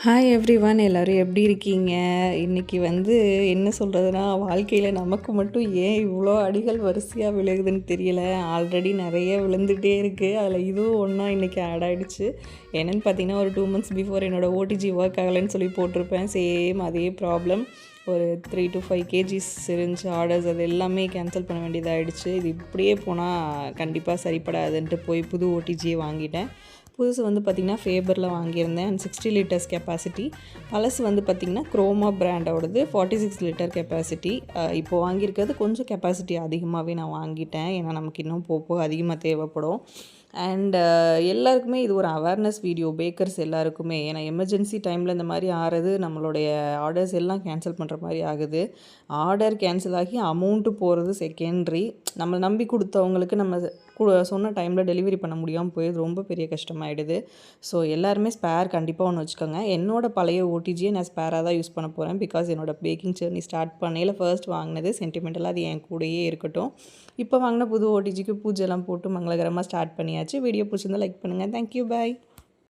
Hi everyone எல்லோரும் எப்படி இருக்கீங்க? இன்றைக்கி என்ன சொல்கிறதுனா, வாழ்க்கையில் நமக்கு மட்டும் ஏன் இவ்வளோ அடிகள் வரிசையாக விழுகுதுன்னு தெரியல. ஆல்ரெடி நிறைய விழுந்துகிட்டே இருக்குது. அதில் இதுவும் ஒன்றா இன்றைக்கி ஆட் ஆகிடுச்சு. என்னென்னு பார்த்தீங்கன்னா, ஒரு 2 months பிஃபோர் என்னோடய ஓடிஜி ஒர்க் ஆகலைன்னு சொல்லி போட்டிருப்பேன். சேம் அதே ப்ராப்ளம். ஒரு 3 to 5 kgs இருந்துச்சு ஆர்டர்ஸ். அது எல்லாமே கேன்சல் பண்ண வேண்டியதாகிடுச்சு. இது இப்படியே போனால் கண்டிப்பாக சரிப்படாதுன்ட்டு போய் புது ஓடிஜியை வாங்கிட்டேன். புதுசு பார்த்திங்கன்னா ஃபேபரில் வாங்கியிருந்தேன். And 60 litres capacity. பழசு பார்த்திங்கன்னா குரோமா பிராண்டோடது 46 லிட்டர் கெப்பாசிட்டி. இப்போ வாங்கியிருக்கிறது கொஞ்சம் கெப்பாசிட்டி அதிகமாகவே நான் வாங்கிட்டேன். ஏன்னா நமக்கு இன்னும் போக அதிகமாக தேவைப்படும். அண்ட் எல்லாருக்குமே இது ஒரு அவேர்னஸ் வீடியோ, பேக்கர்ஸ் எல்லாருக்குமே. ஏன்னா எமர்ஜென்சி டைமில் இந்த மாதிரி ஆகிறது, நம்மளுடைய ஆர்டர்ஸ் எல்லாம் கேன்சல் பண்ணுற மாதிரி ஆகுது. ஆர்டர் கேன்சல் ஆகி அமௌண்ட்டு போகிறது செகண்ட்ரி. நம்மளை நம்பி கொடுத்தவங்களுக்கு நம்ம சொன்ன டைமில் டெலிவரி பண்ண முடியாமல் போயிடுது. ரொம்ப பெரிய கஷ்டமாயிடுது. ஸோ எல்லாருமே ஸ்பேர் கண்டிப்பாக ஒன்று வச்சுக்கோங்க. என்னோடய பழைய ஓடிஜியை நான் ஸ்பேராக தான் யூஸ் பண்ண போகிறேன். பிகாஸ் என்னோடய பேக்கிங் ஜெர்னி ஸ்டார்ட் பண்ணையில் ஃபர்ஸ்ட் வாங்கினது சென்டிமெண்டலாக அது என் கூடயே இருக்கட்டும். இப்போ வாங்கின புது ஓடிஜிக்கு பூஜைலாம் போட்டு மங்களகரமாக ஸ்டார்ட் பண்ணியாச்சு. வீடியோ பிடிச்சிருந்தா லைக் பண்ணுங்கள். தேங்க்யூ, பாய்.